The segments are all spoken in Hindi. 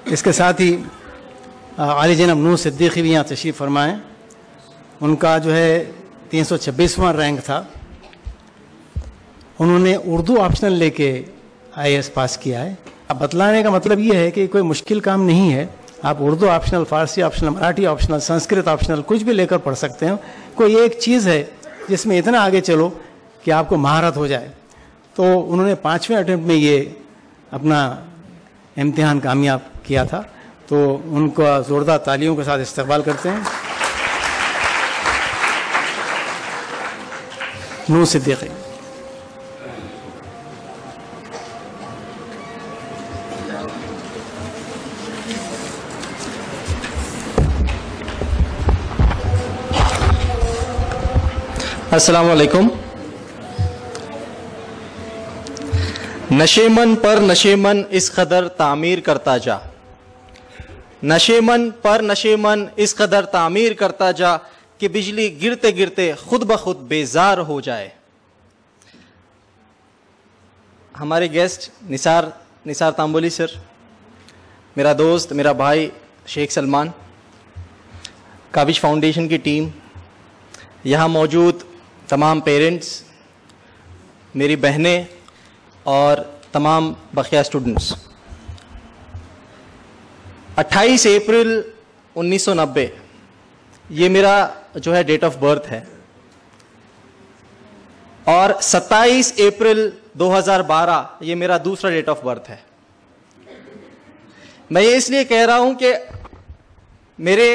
इसके साथ ही आली जनाब नूर सिद्दीकी भी यहाँ तशरीफ़ फरमाएँ। उनका जो है 326वां रैंक था। उन्होंने उर्दू ऑप्शनल लेके IAS पास किया है। अब बतलाने का मतलब ये है कि कोई मुश्किल काम नहीं है। आप Urdu optional, Farsi optional, Marathi optional, Sanskrit optional कुछ भी लेकर पढ़ सकते हैं। कोई एक चीज़ है जिसमें इतना आगे चलो कि आपको महारत हो जाए। तो उन्होंने 5वें अटेम्प्ट में ये अपना इम्तिहान कामयाब किया था। तो उनका ज़ोरदार तालियों के साथ इस्तकबाल करते हैं। नूर सिद्दीकी। अस्सलाम वालेकुम। नशेमन पर नशेमन इस कदर तामीर करता जा, नशेमन पर नशेमन इस कदर तामीर करता जा कि बिजली गिरते गिरते खुद ब खुद बेजार हो जाए। हमारे गेस्ट निसार तांबोली सर, मेरा दोस्त, मेरा भाई शेख सलमान, काबिश फाउंडेशन की टीम, यहाँ मौजूद तमाम पेरेंट्स, मेरी बहनें और तमाम बकिया स्टूडेंट्स। 28 अप्रैल 1990 ये मेरा जो है डेट ऑफ बर्थ है और 27 अप्रैल 2012 ये मेरा दूसरा डेट ऑफ बर्थ है। मैं ये इसलिए कह रहा हूं कि मेरे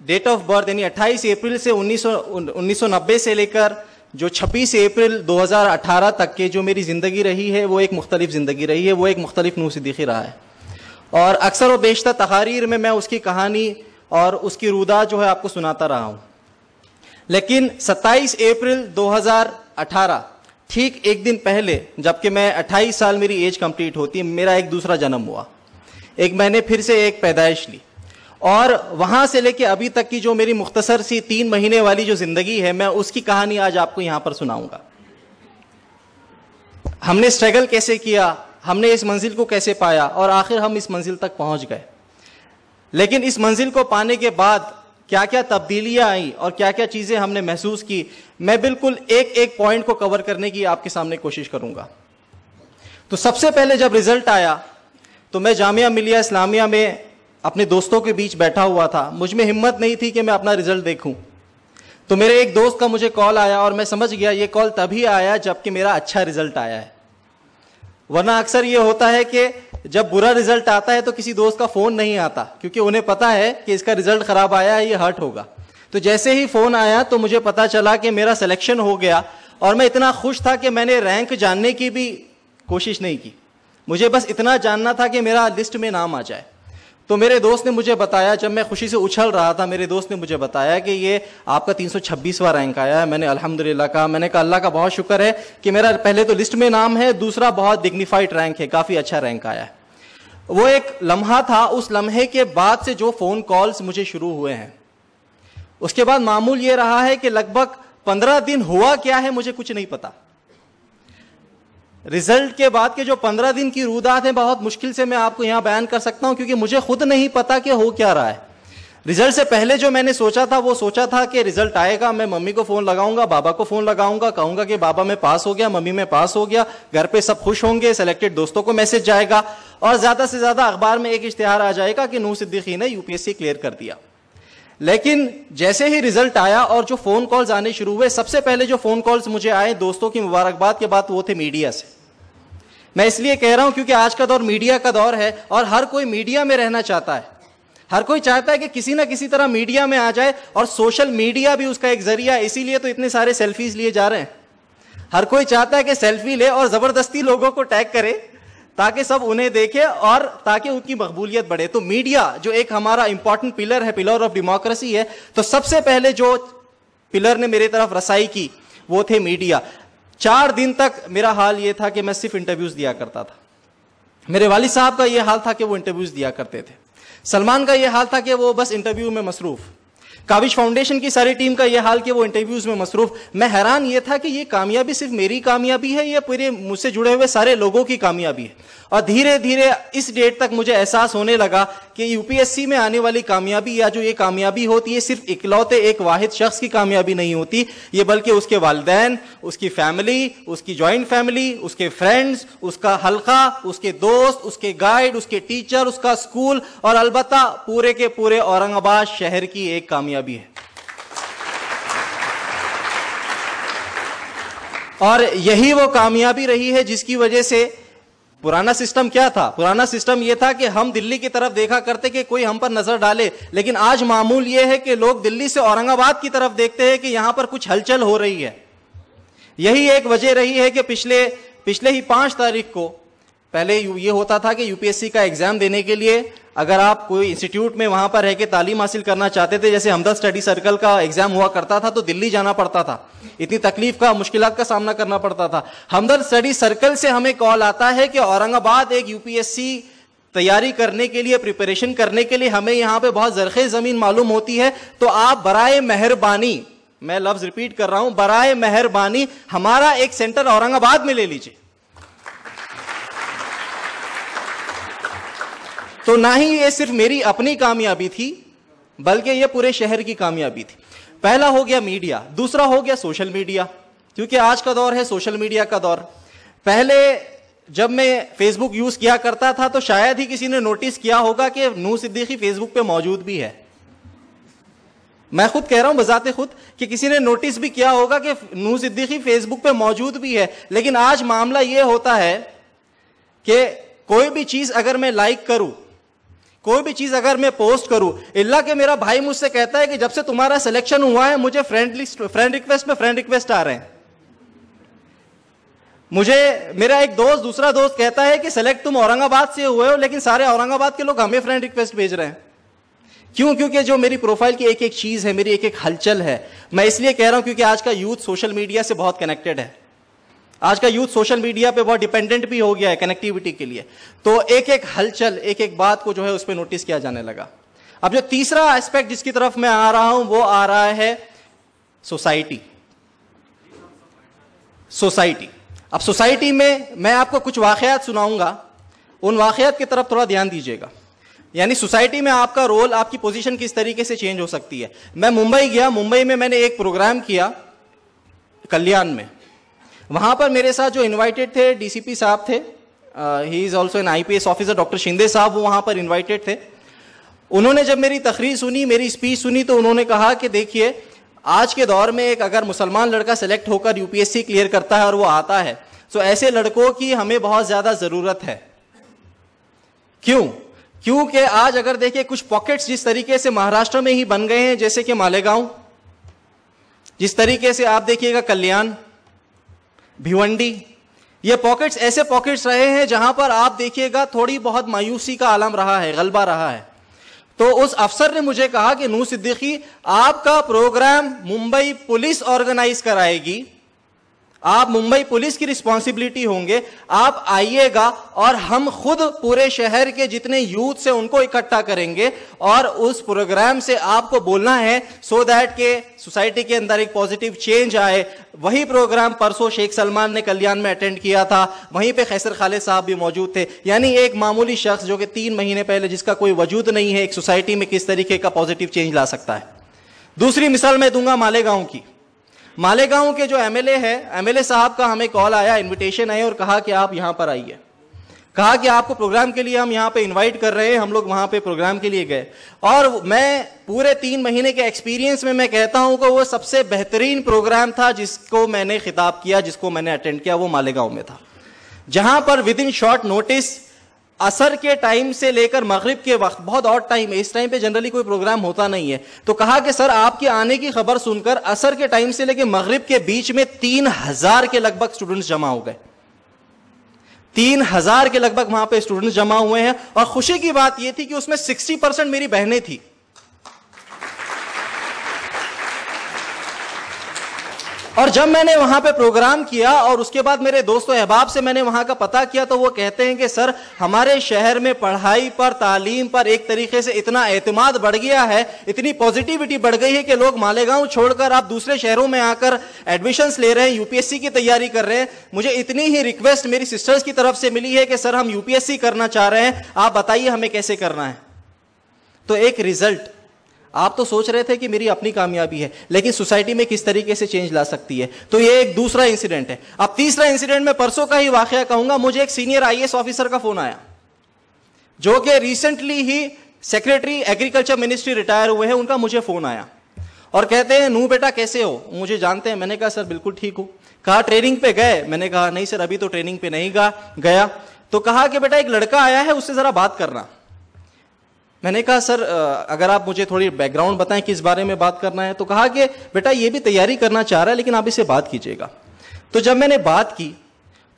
डेट ऑफ बर्थ यानी 28 अप्रैल से 1990 से लेकर जो 26 अप्रैल 2018 तक के जो मेरी ज़िंदगी रही है वो एक मुख्तलिफ ज़िंदगी रही है, वो एक मुख्तलिफ नूर सिद्दीकी रहा है। और अक्सर व बेशतर तकारीर में मैं उसकी कहानी और उसकी रूदा जो है आपको सुनाता रहा हूँ। लेकिन 27 अप्रैल 2018 ठीक एक दिन पहले, जबकि मैं 28 साल मेरी एज कंप्लीट होती है, मेरा एक दूसरा जन्म हुआ। एक मैंने फिर से एक पैदाइश ली और वहां से लेके अभी तक की जो मेरी मुख्तसर सी 3 महीने वाली जो जिंदगी है, मैं उसकी कहानी आज आपको यहां पर सुनाऊंगा। हमने स्ट्रगल कैसे किया, हमने इस मंजिल को कैसे पाया और आखिर हम इस मंजिल तक पहुंच गए। लेकिन इस मंजिल को पाने के बाद क्या क्या तब्दीलियां आई और क्या क्या चीजें हमने महसूस की, मैं बिल्कुल एक एक पॉइंट को कवर करने की आपके सामने कोशिश करूंगा। तो सबसे पहले जब रिजल्ट आया तो मैं जामिया मिलिया इस्लामिया में अपने दोस्तों के बीच बैठा हुआ था। मुझ में हिम्मत नहीं थी कि मैं अपना रिजल्ट देखूं। तो मेरे एक दोस्त का मुझे कॉल आया और मैं समझ गया ये कॉल तभी आया जबकि मेरा अच्छा रिजल्ट आया है। वरना अक्सर ये होता है कि जब बुरा रिजल्ट आता है तो किसी दोस्त का फोन नहीं आता, क्योंकि उन्हें पता है कि इसका रिजल्ट खराब आया है, ये हर्ट होगा। तो जैसे ही फोन आया तो मुझे पता चला कि मेरा सिलेक्शन हो गया और मैं इतना खुश था कि मैंने रैंक जानने की भी कोशिश नहीं की। मुझे बस इतना जानना था कि मेरा लिस्ट में नाम आ जाए। तो मेरे दोस्त ने मुझे बताया, जब मैं खुशी से उछल रहा था, मेरे दोस्त ने मुझे बताया कि ये आपका 326वां रैंक आया है। मैंने अल्हम्दुलिल्लाह कहा। मैंने कहा अल्लाह का बहुत शुक्र है कि मेरा पहले तो लिस्ट में नाम है, दूसरा बहुत डिग्निफाइड रैंक है, काफ़ी अच्छा रैंक आया है। वो एक लम्हा था। उस लम्हे के बाद से जो फ़ोन कॉल्स मुझे शुरू हुए हैं, उसके बाद मामूल ये रहा है कि लगभग 15 दिन हुआ क्या है मुझे कुछ नहीं पता। रिजल्ट के बाद के जो 15 दिन की रूदात है बहुत मुश्किल से मैं आपको यहां बयान कर सकता हूं, क्योंकि मुझे खुद नहीं पता कि हो क्या रहा है। रिजल्ट से पहले जो मैंने सोचा था वो सोचा था कि रिजल्ट आएगा, मैं मम्मी को फोन लगाऊंगा, बाबा को फोन लगाऊंगा, कहूंगा कि बाबा मैं पास हो गया, मम्मी मैं पास हो गया, घर पे सब खुश होंगे, सेलेक्टेड दोस्तों को मैसेज जाएगा और ज्यादा से ज्यादा अखबार में एक इश्तिहार आ जाएगा कि नूर सिद्दीकी ने यूपीएससी क्लियर कर दिया। लेकिन जैसे ही रिजल्ट आया और जो फोन कॉल्स आने शुरू हुए, सबसे पहले जो फोन कॉल्स मुझे आए दोस्तों की मुबारकबाद के बाद वो थे मीडिया से। मैं इसलिए कह रहा हूं क्योंकि आज का दौर मीडिया का दौर है और हर कोई मीडिया में रहना चाहता है। हर कोई चाहता है कि किसी ना किसी तरह मीडिया में आ जाए और सोशल मीडिया भी उसका एक जरिया है। इसीलिए तो इतने सारे सेल्फीज लिए जा रहे हैं। हर कोई चाहता है कि सेल्फी ले और जबरदस्ती लोगों को टैग करे ताकि सब उन्हें देखे और ताकि उनकी मकबूलियत बढ़े। तो मीडिया जो एक हमारा इंपॉर्टेंट पिलर है, पिलर ऑफ डेमोक्रेसी है, तो सबसे पहले जो पिलर ने मेरी तरफ रसाई की वो थे मीडिया। 4 दिन तक मेरा हाल ये था कि मैं सिर्फ इंटरव्यूज दिया करता था। मेरे वालिद साहब का ये हाल था कि वो इंटरव्यूज दिया करते थे। सलमान का ये हाल था कि वो बस इंटरव्यू में मसरूफ। काबिश फाउंडेशन की सारी टीम का ये हाल कि वो इंटरव्यूज में मसरूफ। मैं हैरान ये था कि ये कामयाबी सिर्फ मेरी कामयाबी है, ये पूरे मुझसे जुड़े हुए सारे लोगों की कामयाबी है। और धीरे धीरे इस डेट तक मुझे एहसास होने लगा कि यूपीएससी में आने वाली कामयाबी या जो ये कामयाबी होती है सिर्फ इकलौते एक वाहिद शख्स की कामयाबी नहीं होती, ये बल्कि उसके वालिदैन, उसकी फैमिली, उसकी जॉइंट फैमिली, उसके फ्रेंड्स, उसका हल्का, उसके दोस्त, उसके गाइड, उसके टीचर, उसका स्कूल और अलबत्ता पूरे के पूरे औरंगाबाद शहर की एक कामयाबी है। और यही वो कामयाबी रही है जिसकी वजह से पुराना सिस्टम क्या था? पुराना सिस्टम यह था कि हम दिल्ली की तरफ देखा करते कि कोई हम पर नजर डाले, लेकिन आज मामूल यह है कि लोग दिल्ली से औरंगाबाद की तरफ देखते हैं कि यहां पर कुछ हलचल हो रही है। यही एक वजह रही है कि पिछले ही 5 तारीख को, पहले ये होता था कि यूपीएससी का एग्जाम देने के लिए अगर आप कोई इंस्टीट्यूट में वहां पर रह के तालीम हासिल करना चाहते थे, जैसे हमदर्द स्टडी सर्कल का एग्जाम हुआ करता था, तो दिल्ली जाना पड़ता था, इतनी तकलीफ का, मुश्किलात का सामना करना पड़ता था। हमदर्द स्टडी सर्कल से हमें कॉल आता है कि औरंगाबाद एक यूपीएससी तैयारी करने के लिए, प्रिपरेशन करने के लिए हमें यहां पे बहुत ज़रख़े ज़मीन मालूम होती है, तो आप बराए मेहरबानी, मैं लफ्ज रिपीट कर रहा हूं, बराए मेहरबानी हमारा एक सेंटर औरंगाबाद में ले लीजिए। तो ना ही ये सिर्फ मेरी अपनी कामयाबी थी, बल्कि ये पूरे शहर की कामयाबी थी। पहला हो गया मीडिया, दूसरा हो गया सोशल मीडिया, क्योंकि आज का दौर है सोशल मीडिया का दौर। पहले जब मैं फेसबुक यूज किया करता था तो शायद ही किसी ने नोटिस किया होगा कि नूर सिद्दीकी फेसबुक पे मौजूद भी है। मैं खुद कह रहा हूं बजाते खुद कि किसी ने नोटिस भी किया होगा कि नूर सिद्दीकी फेसबुक पे मौजूद भी है। लेकिन आज मामला यह होता है कि कोई भी चीज अगर मैं लाइक करूं, कोई भी चीज अगर मैं पोस्ट करूं, इल्ला कि मेरा भाई मुझसे कहता है कि जब से तुम्हारा सिलेक्शन हुआ है मुझे फ्रेंड रिक्वेस्ट पे फ्रेंड रिक्वेस्ट आ रहे हैं। मुझे मेरा एक दोस्त, दूसरा दोस्त कहता है कि सेलेक्ट तुम औरंगाबाद से हुए हो, लेकिन सारे औरंगाबाद के लोग हमें फ्रेंड रिक्वेस्ट भेज रहे हैं। क्यों? क्योंकि जो मेरी प्रोफाइल की एक एक चीज है, मेरी एक एक हलचल है। मैं इसलिए कह रहा हूं क्योंकि आज का यूथ सोशल मीडिया से बहुत कनेक्टेड है। आज का यूथ सोशल मीडिया पे बहुत डिपेंडेंट भी हो गया है कनेक्टिविटी के लिए। तो एक एक हलचल, एक एक बात को जो है उस पर नोटिस किया जाने लगा। अब जो तीसरा एस्पेक्ट जिसकी तरफ मैं आ रहा हूं वो आ रहा है सोसाइटी। अब सोसाइटी में मैं आपको कुछ वाकयात सुनाऊंगा, उन वाकयात की तरफ थोड़ा ध्यान दीजिएगा। यानी सोसाइटी में आपका रोल, आपकी पोजीशन किस तरीके से चेंज हो सकती है। मैं मुंबई गया, मुंबई में मैंने एक प्रोग्राम किया कल्याण में। वहां पर मेरे साथ जो इनवाइटेड थे डीसीपी साहब थे, he is also an IPS officer, doctor Shinde साहब, वो वहां पर इन्वाइटेड थे। उन्होंने जब मेरी तकरीर सुनी, मेरी स्पीच सुनी, तो उन्होंने कहा कि देखिए आज के दौर में एक अगर मुसलमान लड़का सेलेक्ट होकर यूपीएससी क्लियर करता है और वो आता है, तो ऐसे लड़कों की हमें बहुत ज्यादा जरूरत है। क्यों? क्योंकि आज अगर देखिए कुछ पॉकेट्स जिस तरीके से महाराष्ट्र में ही बन गए हैं, जैसे कि मालेगांव, जिस तरीके से आप देखिएगा कल्याण, भिवंडी, ये पॉकेट्स ऐसे पॉकेट्स रहे हैं जहां पर आप देखिएगा थोड़ी बहुत मायूसी का आलम रहा है, गलबा रहा है। तो उस अफसर ने मुझे कहा कि नूर सिद्दीकी, आपका प्रोग्राम मुंबई पुलिस ऑर्गेनाइज कराएगी, आप मुंबई पुलिस की रिस्पॉन्सिबिलिटी होंगे, आप आइएगा और हम खुद पूरे शहर के जितने यूथ से उनको इकट्ठा करेंगे और उस प्रोग्राम से आपको बोलना है सो दैट के सोसाइटी के अंदर एक पॉजिटिव चेंज आए। वही प्रोग्राम परसों शेख सलमान ने कल्याण में अटेंड किया था, वहीं पे खैसर खालिद साहब भी मौजूद थे। यानी एक मामूली शख्स जो कि 3 महीने पहले, जिसका कोई वजूद नहीं है, एक सोसाइटी में किस तरीके का पॉजिटिव चेंज ला सकता है। दूसरी मिसाल मैं दूंगा मालेगांव की। मालेगांव के जो एमएलए है, एमएलए साहब का हमें कॉल आया, इनविटेशन है और कहा कि आप यहां पर आइए। कहा कि आपको प्रोग्राम के लिए हम यहां पे इनवाइट कर रहे हैं। हम लोग वहां पे प्रोग्राम के लिए गए और मैं पूरे 3 महीने के एक्सपीरियंस में मैं कहता हूं कि वो सबसे बेहतरीन प्रोग्राम था जिसको मैंने खिताब किया, जिसको मैंने अटेंड किया, वो मालेगांव में था, जहां पर विद इन शॉर्ट नोटिस असर के टाइम से लेकर मगरिब के वक्त, बहुत ऑड टाइम है, इस टाइम पे जनरली कोई प्रोग्राम होता नहीं है, तो कहा कि सर आपके आने की खबर सुनकर असर के टाइम से लेकर मगरिब के बीच में 3000 के लगभग स्टूडेंट्स जमा हो गए। 3000 के लगभग वहां पे स्टूडेंट्स जमा हुए हैं और खुशी की बात यह थी कि उसमें 60% मेरी बहनें थी। और जब मैंने वहां पे प्रोग्राम किया और उसके बाद मेरे दोस्तों अहबाब से मैंने वहां का पता किया, तो वो कहते हैं कि सर हमारे शहर में पढ़ाई पर, तालीम पर एक तरीके से इतना एतमाद बढ़ गया है, इतनी पॉजिटिविटी बढ़ गई है कि लोग मालेगांव छोड़कर आप दूसरे शहरों में आकर एडमिशन्स ले रहे हैं, यूपीएससी की तैयारी कर रहे हैं। मुझे इतनी ही रिक्वेस्ट मेरी सिस्टर्स की तरफ से मिली है कि सर हम यूपीएससी करना चाह रहे हैं, आप बताइए हमें कैसे करना है। तो एक रिजल्ट, आप तो सोच रहे थे कि मेरी अपनी कामयाबी है, लेकिन सोसाइटी में किस तरीके से चेंज ला सकती है। तो ये एक दूसरा इंसिडेंट है। अब तीसरा इंसिडेंट मैं परसों का ही वाकया कहूंगा। मुझे एक सीनियर आईएएस ऑफिसर का फोन आया, जो कि रिसेंटली ही सेक्रेटरी एग्रीकल्चर मिनिस्ट्री रिटायर हुए हैं। उनका मुझे फोन आया और कहते हैं नू बेटा कैसे हो, मुझे जानते हैं। मैंने कहा सर बिल्कुल ठीक हूं। कहा ट्रेनिंग पे गए? मैंने कहा नहीं सर अभी तो ट्रेनिंग पे नहीं गया। तो कहा कि बेटा एक लड़का आया है, उससे जरा बात करना। मैंने कहा सर अगर आप मुझे थोड़ी बैकग्राउंड बताएं किस बारे में बात करना है। तो कहा कि बेटा ये भी तैयारी करना चाह रहा है, लेकिन आप इससे बात कीजिएगा। तो जब मैंने बात की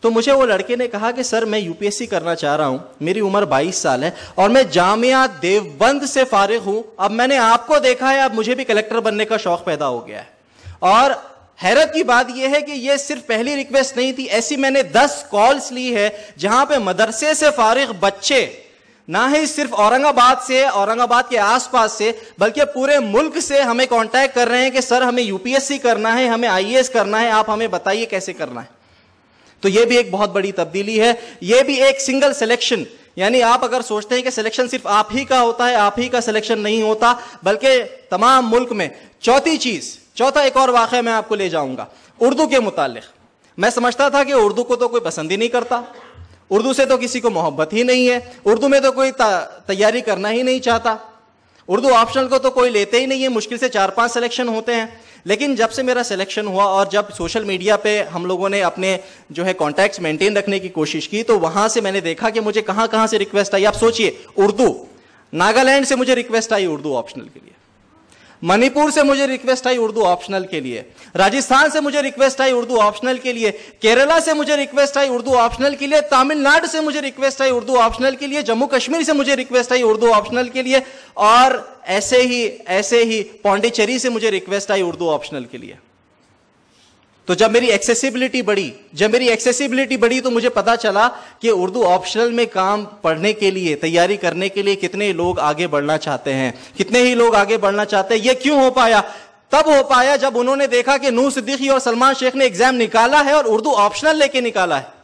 तो मुझे वो लड़के ने कहा कि सर मैं यूपीएससी करना चाह रहा हूं, मेरी उम्र 22 साल है और मैं जामिया देवबंद से फारिग हूं। अब मैंने आपको देखा है, अब मुझे भी कलेक्टर बनने का शौक पैदा हो गया है। और हैरत की बात यह है कि यह सिर्फ पहली रिक्वेस्ट नहीं थी, ऐसी मैंने 10 कॉल्स ली है जहां पे मदरसे से फारिग बच्चे, ना ही सिर्फ औरंगाबाद से, औरंगाबाद के आसपास से, बल्कि पूरे मुल्क से हमें कांटेक्ट कर रहे हैं कि सर हमें यूपीएससी करना है, हमें आईएएस करना है, आप हमें बताइए कैसे करना है। तो यह भी एक बहुत बड़ी तब्दीली है। यह भी एक सिंगल सिलेक्शन, यानी आप अगर सोचते हैं कि सिलेक्शन सिर्फ आप ही का होता है, आप ही का सिलेक्शन नहीं होता, बल्कि तमाम मुल्क में। चौथा एक और वाकया मैं आपको ले जाऊंगा उर्दू के मुतालिक। मैं समझता था कि उर्दू को तो कोई पसंद ही नहीं करता, उर्दू से तो किसी को मोहब्बत ही नहीं है, उर्दू में तो कोई तैयारी करना ही नहीं चाहता, उर्दू ऑप्शनल को तो कोई लेते ही नहीं है, मुश्किल से 4-5 सिलेक्शन होते हैं। लेकिन जब से मेरा सिलेक्शन हुआ और जब सोशल मीडिया पे हम लोगों ने अपने जो है कॉन्टैक्ट्स मेंटेन रखने की कोशिश की, तो वहां से मैंने देखा कि मुझे कहां कहां से रिक्वेस्ट आई। आप सोचिए, उर्दू, नागालैंड से मुझे रिक्वेस्ट आई उर्दू ऑप्शनल के लिए, मणिपुर से मुझे रिक्वेस्ट आई उर्दू ऑप्शनल के लिए, राजस्थान से मुझे रिक्वेस्ट आई उर्दू ऑप्शनल के लिए, केरला से मुझे रिक्वेस्ट आई उर्दू ऑप्शनल के लिए, तमिलनाडु से मुझे रिक्वेस्ट आई उर्दू ऑप्शनल के लिए, जम्मू कश्मीर से मुझे रिक्वेस्ट आई उर्दू ऑप्शनल के लिए, और ऐसे ही पौंडीचेरी से मुझे रिक्वेस्ट आई उर्दू ऑप्शनल के लिए। तो जब मेरी एक्सेसिबिलिटी बढ़ी तो मुझे पता चला कि उर्दू ऑप्शनल में काम पढ़ने के लिए, तैयारी करने के लिए कितने लोग आगे बढ़ना चाहते हैं, कितने ही लोग आगे बढ़ना चाहते हैं। ये क्यों हो पाया? तब हो पाया जब उन्होंने देखा कि नूर सिद्दीकी और सलमान शेख ने एग्जाम निकाला है और उर्दू ऑप्शनल लेके निकाला है।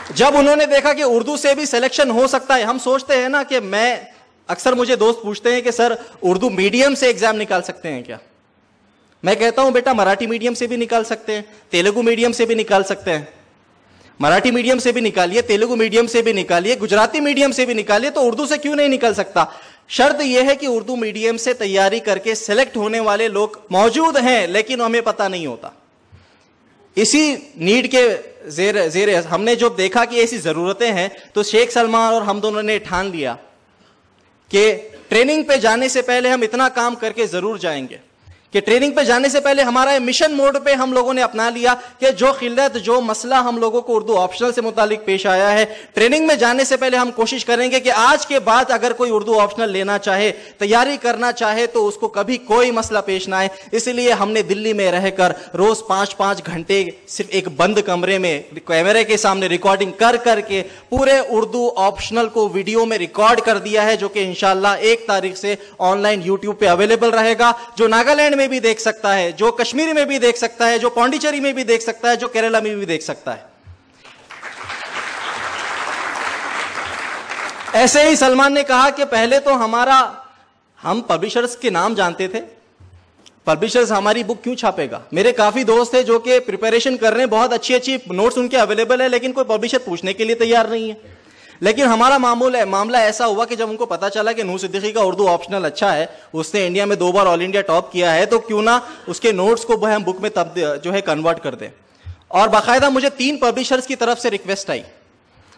जब उन्होंने देखा कि उर्दू से भी सिलेक्शन हो सकता है। हम सोचते हैं ना कि अक्सर मुझे दोस्त पूछते हैं कि सर उर्दू मीडियम से एग्जाम निकाल सकते हैं क्या? मैं कहता हूं बेटा मराठी मीडियम से भी निकाल सकते हैं, तेलुगु मीडियम से भी निकाल सकते हैं। मराठी मीडियम से भी निकालिए, तेलुगु मीडियम से भी निकालिए, गुजराती मीडियम से भी निकालिए, तो उर्दू से क्यों नहीं निकल सकता? शर्त यह है कि उर्दू मीडियम से तैयारी करके सेलेक्ट होने वाले लोग मौजूद हैं, लेकिन हमें पता नहीं होता। इसी नीड के जेर हमने जो देखा कि ऐसी जरूरतें हैं, तो शेख सलमान और हम दोनों ने ठान लिया कि ट्रेनिंग पे जाने से पहले हम इतना काम करके जरूर जाएंगे कि ट्रेनिंग पे जाने से पहले हमारा मिशन मोड पे हम लोगों ने अपना लिया कि जो खिल्लत, जो मसला हम लोगों को उर्दू ऑप्शनल से मुतालिक पेश आया है, ट्रेनिंग में जाने से पहले हम कोशिश करेंगे कि आज के बाद अगर कोई उर्दू ऑप्शनल लेना चाहे, तैयारी करना चाहे, तो उसको कभी कोई मसला पेश ना आए। इसलिए हमने दिल्ली में रहकर रोज 5-5 घंटे सिर्फ एक बंद कमरे में कैमरे के सामने रिकॉर्डिंग कर करके पूरे उर्दू ऑप्शनल को वीडियो में रिकॉर्ड कर दिया है, जो कि इंशाल्लाह 1 तारीख से ऑनलाइन यूट्यूब पे अवेलेबल रहेगा। जो नागालैंड में भी देख सकता है, जो कश्मीर में भी देख सकता है, जो पौंडीचेरी में भी देख सकता है, जो केरला में भी देख सकता है। ऐसे ही सलमान ने कहा कि पहले तो हम पब्लिशर्स के नाम जानते थे, पब्लिशर्स हमारी बुक क्यों छापेगा। मेरे काफी दोस्त थे जो कि प्रिपरेशन कर रहे हैं, बहुत अच्छी नोट्स उनके अवेलेबल है, लेकिन कोई पब्लिशर पूछने के लिए तैयार नहीं है। लेकिन हमारा मामला ऐसा हुआ कि जब उनको पता चला कि नूर सिद्दीकी का उर्दू ऑप्शनल अच्छा है, उसने इंडिया में 2 बार ऑल इंडिया टॉप किया है, तो क्यों ना उसके नोट्स को हम बुक में तब जो है कन्वर्ट कर दें। और बाकायदा मुझे 3 पब्लिशर्स की तरफ से रिक्वेस्ट आई।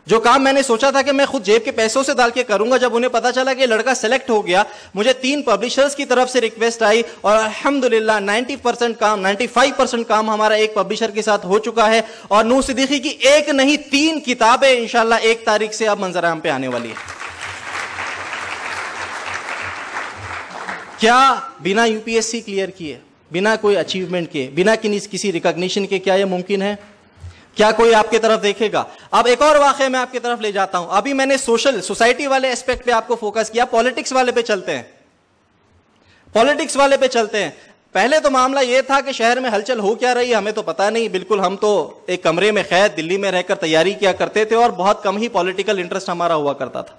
जो काम मैंने सोचा था कि मैं खुद जेब के पैसों से डाल के करूंगा, जब उन्हें पता चला कि लड़का सेलेक्ट हो गया, मुझे 3 पब्लिशर्स की तरफ से रिक्वेस्ट आई। और अल्हम्दुलिल्लाह 95% काम हमारा एक पब्लिशर के साथ हो चुका है। और नूर सिद्दीकी की 1 नहीं 3 किताबें इंशाल्लाह 1 तारीख से अब मंजर आम पे आने वाली है। क्या बिना यूपीएससी क्लियर किए, बिना कोई अचीवमेंट के, बिना किसी रिकॉग्निशन के क्या यह मुमकिन है? क्या कोई आपके तरफ देखेगा? अब एक और वाकया मैं आपकी तरफ ले जाता हूं। अभी मैंने सोसाइटी वाले एस्पेक्ट पे आपको फोकस किया, पॉलिटिक्स वाले पे चलते हैं। पॉलिटिक्स वाले पे चलते हैं। पहले तो मामला यह था कि शहर में हलचल हो क्या रही है हमें तो पता नहीं, बिल्कुल हम तो एक कमरे में कैद दिल्ली में रहकर तैयारी किया करते थे और बहुत कम ही पॉलिटिकल इंटरेस्ट हमारा हुआ करता था।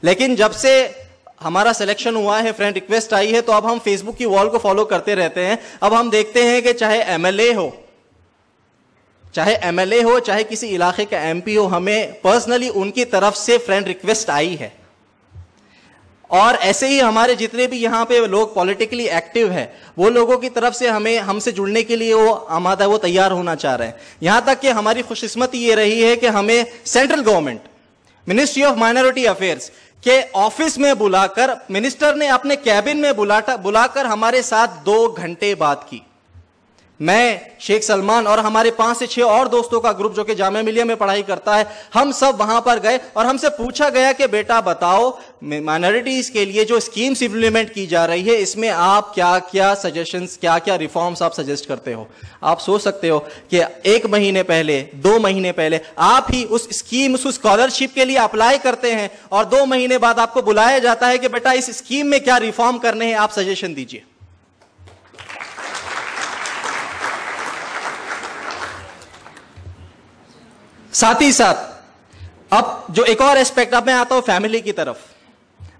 लेकिन जब से हमारा सिलेक्शन हुआ है, फ्रेंड रिक्वेस्ट आई है, तो अब हम फेसबुक की वॉल को फॉलो करते रहते हैं। अब हम देखते हैं कि चाहे एमएलए हो, चाहे किसी इलाके का एमपी हो, हमें पर्सनली उनकी तरफ से फ्रेंड रिक्वेस्ट आई है। और ऐसे ही हमारे जितने भी यहाँ पे लोग पॉलिटिकली एक्टिव है, वो लोगों की तरफ से हमसे जुड़ने के लिए वो आमादा, वो तैयार होना चाह रहे हैं। यहां तक कि हमारी खुशकिस्मती ये रही है कि हमें central government ministry of minority affairs के ऑफिस में बुलाकर, मिनिस्टर ने अपने कैबिन में बुलाकर हमारे साथ 2 घंटे बात की। मैं, शेख सलमान और हमारे 5 से 6 और दोस्तों का ग्रुप जो कि जामिया मिलिया में पढ़ाई करता है, हम सब वहां पर गए और हमसे पूछा गया कि बेटा बताओ, माइनॉरिटीज के लिए जो स्कीम्स इंप्लीमेंट की जा रही है, इसमें आप क्या क्या सजेशंस, क्या क्या रिफॉर्म्स आप सजेस्ट करते हो? आप सोच सकते हो कि 1 महीने पहले, 2 महीने पहले आप ही उस स्कीम, उस स्कॉलरशिप के लिए अप्लाई करते हैं और 2 महीने बाद आपको बुलाया जाता है कि बेटा इस स्कीम में क्या रिफॉर्म करने हैं, आप सजेशन दीजिए। साथ ही साथ अब जो एक और एस्पेक्ट, अब मैं आता हूं फैमिली की तरफ।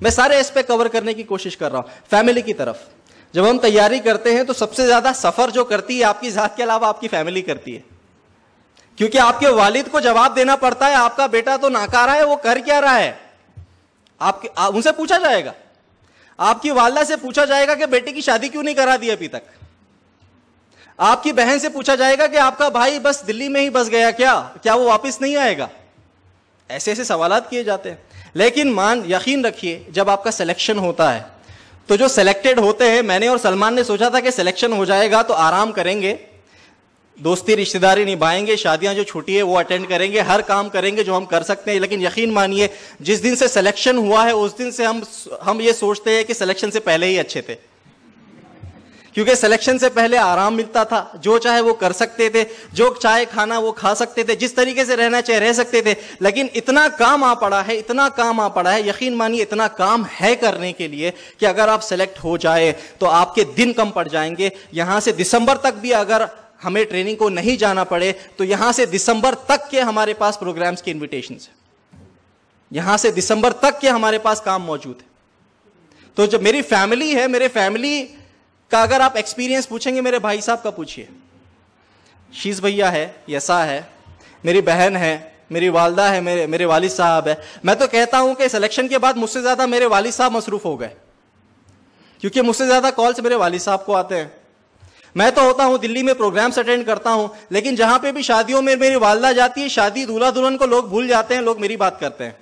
मैं सारे एस्पेक्ट कवर करने की कोशिश कर रहा हूं। फैमिली की तरफ जब हम तैयारी करते हैं तो सबसे ज्यादा सफर जो करती है आपकी जात के अलावा आपकी फैमिली करती है, क्योंकि आपके वालिद को जवाब देना पड़ता है, आपका बेटा तो नाकारा है, वो कर क्या रहा है। उनसे पूछा जाएगा, आपकी वालदा से पूछा जाएगा कि बेटे की शादी क्यों नहीं करा दी अभी तक। आपकी बहन से पूछा जाएगा कि आपका भाई बस दिल्ली में ही बस गया क्या वो वापस नहीं आएगा। ऐसे ऐसे सवालात किए जाते हैं। लेकिन यकीन रखिए, जब आपका सिलेक्शन होता है तो जो सिलेक्टेड होते हैं, मैंने और सलमान ने सोचा था कि सिलेक्शन हो जाएगा तो आराम करेंगे, दोस्ती रिश्तेदारी निभाएंगे, शादियां जो छुट्टी है वो अटेंड करेंगे, हर काम करेंगे जो हम कर सकते हैं। लेकिन यकीन मानिए, जिस दिन से सिलेक्शन हुआ है उस दिन से हम ये सोचते हैं कि सिलेक्शन से पहले ही अच्छे थे, क्योंकि सिलेक्शन से पहले आराम मिलता था, जो चाहे वो कर सकते थे, जो चाहे खाना वो खा सकते थे, जिस तरीके से रहना चाहे रह सकते थे। लेकिन इतना काम आ पड़ा है, इतना काम आ पड़ा है, यकीन मानिए इतना काम है करने के लिए कि अगर आप सेलेक्ट हो जाए तो आपके दिन कम पड़ जाएंगे। यहां से दिसंबर तक भी अगर हमें ट्रेनिंग को नहीं जाना पड़े तो यहां से दिसंबर तक के हमारे पास प्रोग्राम्स के इन्विटेशन है, यहां से दिसंबर तक के हमारे पास काम मौजूद है। तो जो मेरी फैमिली है, मेरे फैमिली का अगर आप एक्सपीरियंस पूछेंगे, मेरे भाई साहब का पूछिए, शीज भैया है, यसा है, मेरी बहन है, मेरी वालदा है, मेरे वालिद साहब है। मैं तो कहता हूं कि सिलेक्शन के बाद मुझसे ज्यादा मेरे वालिद साहब मसरूफ हो गए, क्योंकि मुझसे ज्यादा कॉल्स मेरे वालिद साहब को आते हैं। मैं तो होता हूं दिल्ली में, प्रोग्राम्स अटेंड करता हूं, लेकिन जहां पे भी शादियों में मेरी वालदा जाती है, शादी दूल्हा दुल्हन को लोग भूल जाते हैं, लोग मेरी बात करते हैं।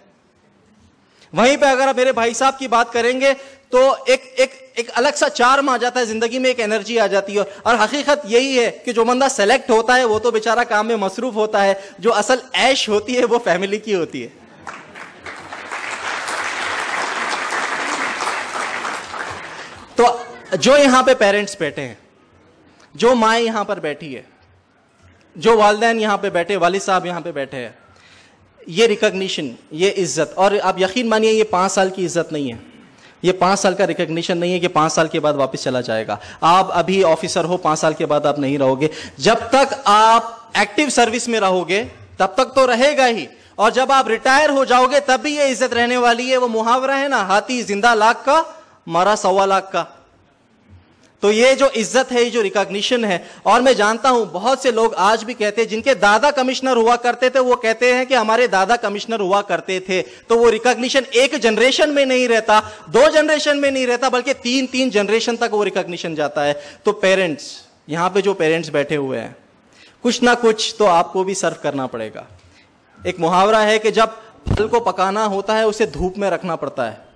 वहीं पे अगर आप मेरे भाई साहब की बात करेंगे तो एक अलग सा चार्म आ जाता है, जिंदगी में एक एनर्जी आ जाती है। और हकीकत यही है कि जो बंदा सेलेक्ट होता है वो तो बेचारा काम में मसरूफ होता है, जो असल ऐश होती है वो फैमिली की होती है। तो जो यहां पे पेरेंट्स बैठे हैं, जो माए यहां पर बैठी है, जो वालिदैन यहां पे बैठे, वालिद साहब यहां पे बैठे हैं, ये रिकॉग्निशन, ये इज्जत, और आप यकीन मानिए ये 5 साल की इज्जत नहीं है, ये 5 साल का रिकॉग्निशन नहीं है कि 5 साल के बाद वापस चला जाएगा। आप अभी ऑफिसर हो, 5 साल के बाद आप नहीं रहोगे। जब तक आप एक्टिव सर्विस में रहोगे तब तक तो रहेगा ही, और जब आप रिटायर हो जाओगे तब भी ये इज्जत रहने वाली है। वो मुहावरा है ना, हाथी जिंदा लाख का, मरा 1.25 लाख का। तो ये जो इज्जत है, ये जो रिकॉग्निशन है, और मैं जानता हूं बहुत से लोग आज भी कहते हैं, जिनके दादा कमिश्नर हुआ करते थे, वो कहते हैं कि हमारे दादा कमिश्नर हुआ करते थे। तो वो रिकॉग्निशन एक जनरेशन में नहीं रहता, 2 जनरेशन में नहीं रहता, बल्कि 3 जनरेशन तक वो रिकॉग्निशन जाता है। तो पेरेंट्स, यहां पे जो पेरेंट्स बैठे हुए हैं, कुछ ना कुछ तो आपको भी सर्व करना पड़ेगा। एक मुहावरा है कि जब फल को पकाना होता है उसे धूप में रखना पड़ता है,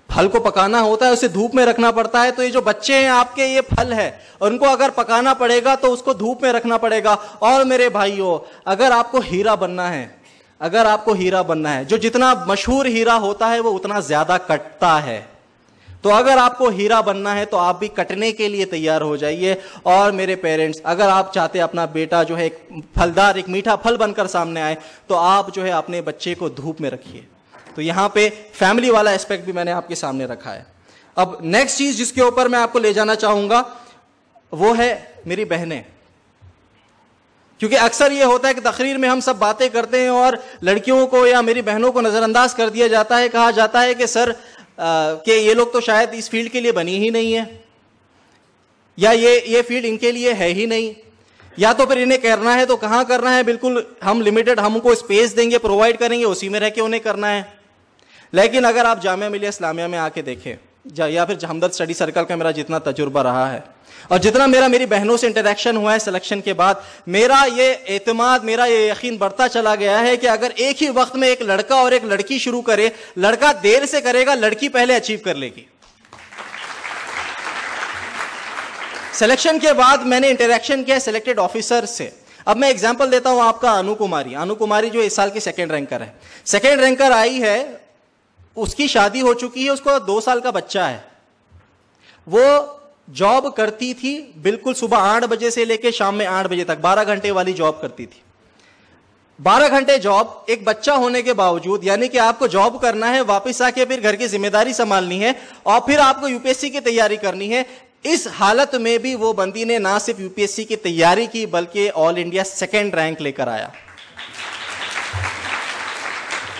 फल को पकाना होता है उसे धूप में रखना पड़ता है। तो ये जो बच्चे हैं आपके, ये फल है, और उनको अगर पकाना पड़ेगा तो उसको धूप में रखना पड़ेगा। और मेरे भाइयों, अगर आपको हीरा बनना है, अगर आपको हीरा बनना है, जो जितना मशहूर हीरा होता है वो उतना ज्यादा कटता है। तो तो अगर आपको हीरा बनना है तो आप भी कटने के लिए तैयार हो जाइए। और मेरे पेरेंट्स, अगर आप चाहते अपना बेटा जो है एक फलदार, एक मीठा फल बनकर सामने आए, तो आप जो है अपने बच्चे को धूप में रखिए। तो यहां पे फैमिली वाला एस्पेक्ट भी मैंने आपके सामने रखा है। अब नेक्स्ट चीज जिसके ऊपर मैं आपको ले जाना चाहूंगा वो है मेरी बहनें। क्योंकि अक्सर ये होता है कि तकरीर में हम सब बातें करते हैं और लड़कियों को या मेरी बहनों को नजरअंदाज कर दिया जाता है, कहा जाता है कि सर कि ये लोग तो शायद इस फील्ड के लिए बनी ही नहीं है, या ये फील्ड इनके लिए है ही नहीं, या तो फिर इन्हें करना है तो कहाँ करना है, बिल्कुल हम लिमिटेड, हमको स्पेस देंगे, प्रोवाइड करेंगे, उसी में रह के उन्हें करना है। लेकिन अगर आप जामिया मिलिया इस्लामिया में आके देखें, या फिर हमदर्द स्टडी सर्कल का मेरा जितना तजुर्बा रहा है और जितना मेरी बहनों से इंटरेक्शन हुआ है सिलेक्शन के बाद, मेरा ये एतमाद, मेरा ये यकीन बढ़ता चला गया है कि अगर एक ही वक्त में एक लड़का और एक लड़की शुरू करे, लड़का देर से करेगा, लड़की पहले अचीव कर लेगी। सिलेक्शन के बाद मैंने इंटरेक्शन किया सिलेक्टेड ऑफिसर से। अब मैं एग्जांपल देता हूं आपका, अनु कुमारी जो इस साल की सेकेंड रैंकर है। सेकेंड रैंकर आई है, उसकी शादी हो चुकी है, उसको 2 साल का बच्चा है। वो जॉब करती थी बिल्कुल सुबह 8 बजे से लेकर शाम में 8 बजे तक, 12 घंटे वाली जॉब करती थी। 12 घंटे जॉब, एक बच्चा होने के बावजूद, यानी कि आपको जॉब करना है, वापस आके फिर घर की जिम्मेदारी संभालनी है और फिर आपको यूपीएससी की तैयारी करनी है। इस हालत में भी वो बंदी ने ना सिर्फ यूपीएससी की तैयारी की बल्कि ऑल इंडिया सेकेंड रैंक लेकर आया।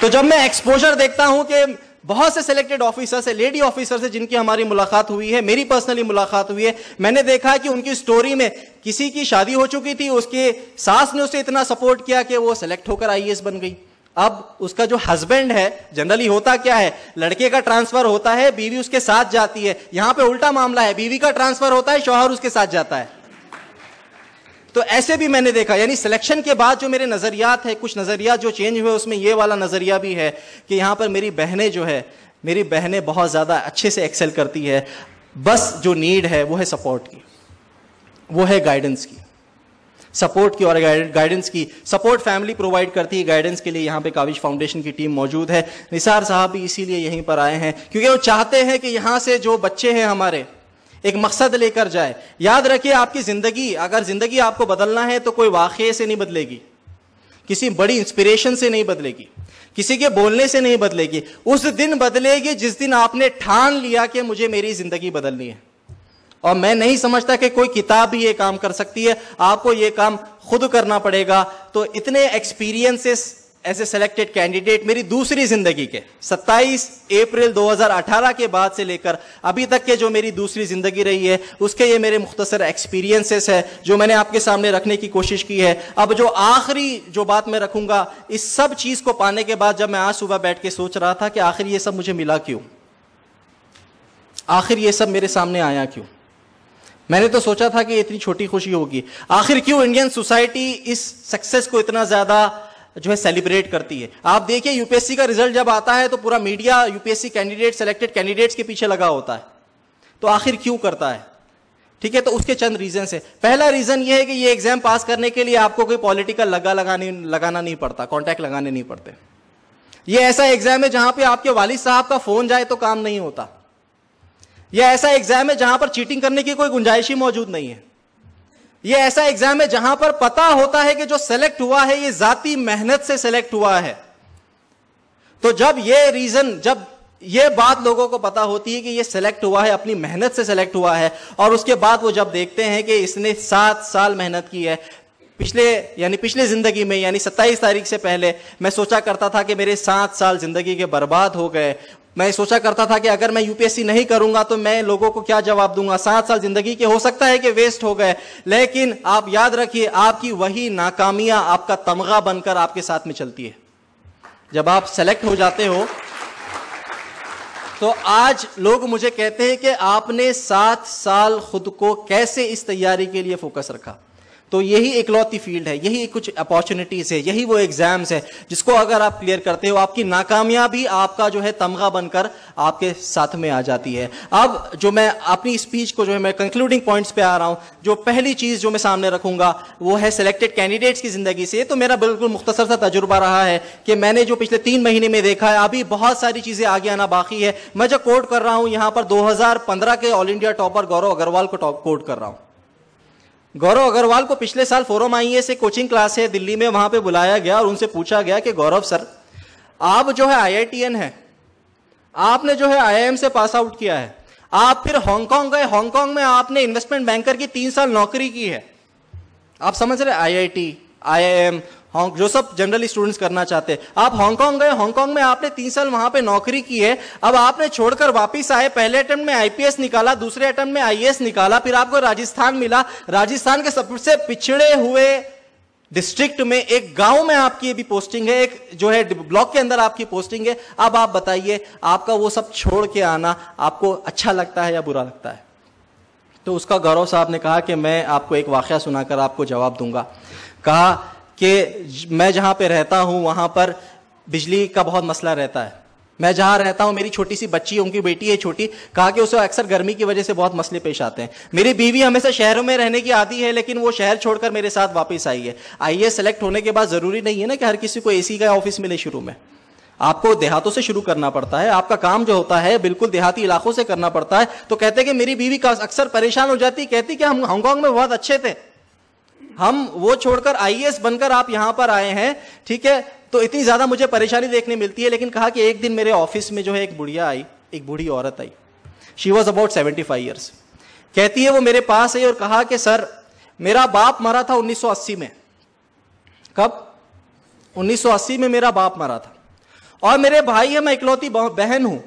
तो जब मैं एक्सपोजर देखता हूं कि बहुत से सिलेक्टेड ऑफिसर से, लेडी ऑफिसर से जिनकी हमारी मुलाकात हुई है, मेरी पर्सनली मुलाकात हुई है, मैंने देखा कि उनकी स्टोरी में किसी की शादी हो चुकी थी, उसके सास ने उसे इतना सपोर्ट किया कि वो सिलेक्ट होकर आईएएस बन गई। अब उसका जो हस्बैंड है, जनरली होता क्या है, लड़के का ट्रांसफर होता है, बीवी उसके साथ जाती है। यहां पे उल्टा मामला है, बीवी का ट्रांसफर होता है, शौहर उसके साथ जाता है। तो ऐसे भी मैंने देखा, यानी सिलेक्शन के बाद जो मेरे नजरियात है, कुछ नजरियात जो चेंज हुए, उसमें ये वाला नजरिया भी है कि यहां पर मेरी बहनें जो है, मेरी बहनें बहुत ज्यादा अच्छे से एक्सेल करती है। बस जो नीड है वो है सपोर्ट की, वो है गाइडेंस की, सपोर्ट की और गाइडेंस की। सपोर्ट फैमिली प्रोवाइड करती है, गाइडेंस के लिए यहां पे काविश फाउंडेशन की टीम मौजूद है। निसार साहब भी इसीलिए यहीं पर आए हैं क्योंकि वो चाहते हैं कि यहां से जो बच्चे हैं हमारे एक मकसद लेकर जाए। याद रखिए, आपकी जिंदगी, अगर जिंदगी आपको बदलना है तो कोई वाक़ये से नहीं बदलेगी, किसी बड़ी इंस्पिरेशन से नहीं बदलेगी, किसी के बोलने से नहीं बदलेगी। उस दिन बदलेगी जिस दिन आपने ठान लिया कि मुझे मेरी जिंदगी बदलनी है। और मैं नहीं समझता कि कोई किताब भी ये काम कर सकती है, आपको ये काम खुद करना पड़ेगा। तो इतने experiences as a selected candidate मेरी दूसरी जिंदगी के 27 अप्रैल 2018 के बाद से लेकर अभी तक के जो मेरी दूसरी जिंदगी रही है, उसके ये मेरे मुख्तसर एक्सपीरियंसेस है जो मैंने आपके सामने रखने की कोशिश की है। अब जो आखिरी जो बात मैं रखूंगा, इस सब चीज को पाने के बाद जब मैं आज सुबह बैठ के सोच रहा था कि आखिर ये सब मुझे मिला क्यों, आखिर ये सब मेरे सामने आया क्यों। मैंने तो सोचा था कि इतनी छोटी खुशी होगी, आखिर क्यों इंडियन सोसाइटी इस सक्सेस को इतना ज्यादा जो है सेलिब्रेट करती है। आप देखिए, यूपीएससी का रिजल्ट जब आता है तो पूरा media UPSC candidate, selected candidates के पीछे लगा होता है। तो आखिर क्यों करता है? ठीक है, तो उसके चंद रीजन है। पहला रीजन ये है कि ये एग्जाम पास करने के लिए आपको कोई पॉलिटिकल लगाना नहीं पड़ता, कॉन्टैक्ट लगाने नहीं पड़ते। ये ऐसा एग्जाम है जहां पे आपके वालिद साहब का फोन जाए तो काम नहीं होता। यह ऐसा एग्जाम है जहां पर चीटिंग करने की कोई गुंजाइश ही मौजूद नहीं है। यह ऐसा एग्जाम है जहां पर पता होता है कि जो सेलेक्ट हुआ है ये जाती मेहनत से सेलेक्ट हुआ है। तो जब ये बात लोगों को पता होती है कि ये सेलेक्ट हुआ है, अपनी मेहनत से सेलेक्ट हुआ है, और उसके बाद वो जब देखते हैं कि इसने 7 साल मेहनत की है, पिछले जिंदगी में, यानी 27 तारीख से पहले मैं सोचा करता था कि मेरे 7 साल जिंदगी के बर्बाद हो गए। मैं सोचा करता था कि अगर मैं यूपीएससी नहीं करूंगा तो मैं लोगों को क्या जवाब दूंगा, 7 साल जिंदगी के हो सकता है कि वेस्ट हो गए। लेकिन आप याद रखिए, आपकी वही नाकामियां आपका तमगा बनकर आपके साथ में चलती है। जब आप सेलेक्ट हो जाते हो तो आज लोग मुझे कहते हैं कि आपने 7 साल खुद को कैसे इस तैयारी के लिए फोकस रखा। तो यही इकलौती फील्ड है, यही कुछ अपॉर्चुनिटीज है, यही वो एग्जाम्स है जिसको अगर आप क्लियर करते हो, आपकी नाकामयाबी आपका जो है तमगा बनकर आपके साथ में आ जाती है। अब जो मैं अपनी स्पीच को जो है मैं कंक्लूडिंग पॉइंट्स पे आ रहा हूं, जो पहली चीज जो मैं सामने रखूंगा वो है सिलेक्टेड कैंडिडेट्स की जिंदगी से। तो मेरा बिल्कुल मुख्तसर सा तजुर्बा रहा है कि मैंने जो पिछले 3 महीने में देखा है, अभी बहुत सारी चीजें आगे आना बाकी है। मैं जो कोट कर रहा हूं यहां पर 2015 के ऑल इंडिया टॉपर गौरव अग्रवाल को कोट कर रहा हूं। गौरव अग्रवाल को पिछले साल फोरम आईए से कोचिंग क्लास है दिल्ली में, वहां पे बुलाया गया और उनसे पूछा गया कि गौरव सर, आप जो है IITN है, आपने जो है IIM से पास आउट किया है, आप फिर हांगकांग गए, हांगकांग में आपने इन्वेस्टमेंट बैंकर की 3 साल नौकरी की है। आप समझ रहे, IIT, IIM, जो सब जनरली स्टूडेंट्स करना चाहते हैं, आप हांगकांग गए, हांगकांग में आपने 3 साल वहां पे नौकरी की है। अब आपने छोड़कर वापस आए, पहले अटेम्प्ट में IPS निकाला, दूसरे अटेम्प्ट में IAS निकाला, फिर आपको राजस्थान मिला, राजस्थान के सबसे पिछड़े हुए डिस्ट्रिक्ट में एक गांव में आपकी भी पोस्टिंग है, एक जो है ब्लॉक के अंदर आपकी पोस्टिंग है। अब आप बताइए, आपका वो सब छोड़ के आना आपको अच्छा लगता है या बुरा लगता है? तो उसका गौरव साहब ने कहा कि मैं आपको एक वाकया सुनाकर आपको जवाब दूंगा। कहा कि मैं जहां पे रहता हूं वहां पर बिजली का बहुत मसला रहता है। मैं जहां रहता हूं, मेरी छोटी सी बच्ची, उनकी बेटी है छोटी, कहा कि उसे अक्सर गर्मी की वजह से बहुत मसले पेश आते हैं। मेरी बीवी हमेशा शहरों में रहने की आदी है, लेकिन वो शहर छोड़कर मेरे साथ वापस आई है। IAS सेलेक्ट होने के बाद जरूरी नहीं है ना कि हर किसी को AC का ऑफिस मिले। शुरू में आपको देहातों से शुरू करना पड़ता है, आपका काम जो होता है बिल्कुल देहाती इलाकों से करना पड़ता है। तो कहते हैं कि मेरी बीवी अक्सर परेशान हो जाती, कहती कि हम हांगकांग में बहुत अच्छे थे, हम वो छोड़कर IAS बनकर आप यहां पर आए हैं, ठीक है, तो इतनी ज्यादा मुझे परेशानी देखने मिलती है। लेकिन कहा कि एक दिन मेरे ऑफिस में जो है एक बुढ़िया आई, एक बूढ़ी औरत आई। She was about 75 years. कहती है वो मेरे पास आई और कहा कि सर, मेरा बाप मरा था 1980 में। कब? 1980 में मेरा बाप मरा था, और मेरे भाई है, मैं इकलौती बहन हूं।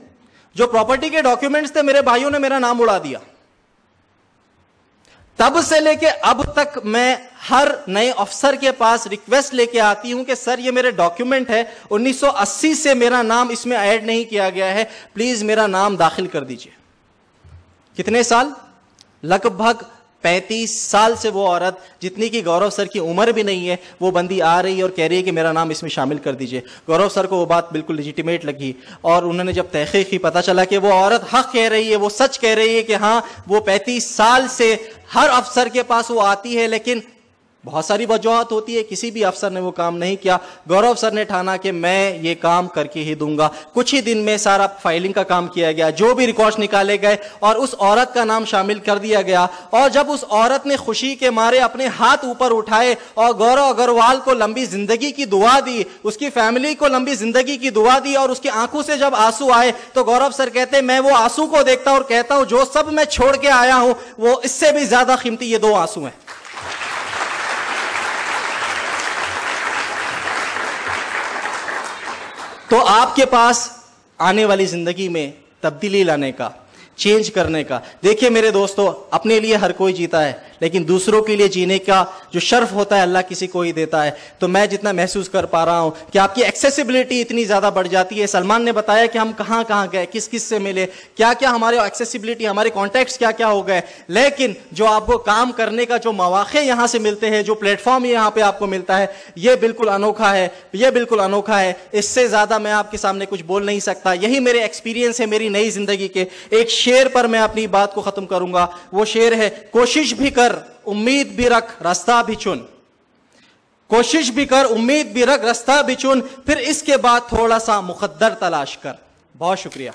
जो प्रॉपर्टी के डॉक्यूमेंट्स थे, मेरे भाइयों ने मेरा नाम उड़ा दिया। तब से लेके अब तक मैं हर नए अफसर के पास रिक्वेस्ट लेके आती हूं कि सर, ये मेरे डॉक्यूमेंट है, 1980 से मेरा नाम इसमें ऐड नहीं किया गया है, प्लीज मेरा नाम दाखिल कर दीजिए। कितने साल? लगभग 35 साल से वो औरत, जितनी की गौरव सर की उम्र भी नहीं है, वो बंदी आ रही है और कह रही है कि मेरा नाम इसमें शामिल कर दीजिए। गौरव सर को वो बात बिल्कुल लेजिटिमेट लगी, और उन्होंने जब तहकीक की, पता चला कि वो औरत हक कह रही है, वो सच कह रही है कि हाँ, वो 35 साल से हर अफसर के पास वो आती है, लेकिन बहुत सारी वजूहत होती है, किसी भी अफसर ने वो काम नहीं किया। गौरव सर ने ठाना कि मैं ये काम करके ही दूंगा। कुछ ही दिन में सारा फाइलिंग का काम किया गया, जो भी रिकॉर्ड्स निकाले गए, और उस औरत का नाम शामिल कर दिया गया। और जब उस औरत ने खुशी के मारे अपने हाथ ऊपर उठाए और गौरव अग्रवाल को लंबी जिंदगी की दुआ दी, उसकी फैमिली को लंबी जिंदगी की दुआ दी, और उसकी आंखों से जब आंसू आए, तो गौरव सर कहते, मैं वो आंसू को देखता और कहता हूं, जो सब मैं छोड़ के आया हूं, वो इससे भी ज्यादा कीमती ये 2 आंसू हैं। तो आपके पास आने वाली जिंदगी में तब्दीली लाने का, चेंज करने का, देखिए मेरे दोस्तों, अपने लिए हर कोई जीता है, लेकिन दूसरों के लिए जीने का जो शर्फ होता है अल्लाह किसी को ही देता है। तो मैं जितना महसूस कर पा रहा हूं कि आपकी एक्सेसिबिलिटी इतनी ज्यादा बढ़ जाती है। सलमान ने बताया कि हम कहां कहां गए, किस किस से मिले, क्या क्या हमारे एक्सेसिबिलिटी, हमारे कॉन्टैक्ट्स क्या क्या हो गए, लेकिन जो आपको काम करने का जो मौके यहां से मिलते हैं, जो प्लेटफॉर्म यहां पे आपको मिलता है, यह बिल्कुल अनोखा है, यह बिल्कुल अनोखा है। इससे ज्यादा मैं आपके सामने कुछ बोल नहीं सकता। यही मेरे एक्सपीरियंस है मेरी नई जिंदगी के। एक शेर पर मैं अपनी बात को खत्म करूंगा। वो शेर है, कोशिश भी कर, उम्मीद भी रख, रास्ता भी चुन। कोशिश भी कर, उम्मीद भी रख, रास्ता भी चुन, फिर इसके बाद थोड़ा सा मुकद्दर तलाश कर। बहुत शुक्रिया।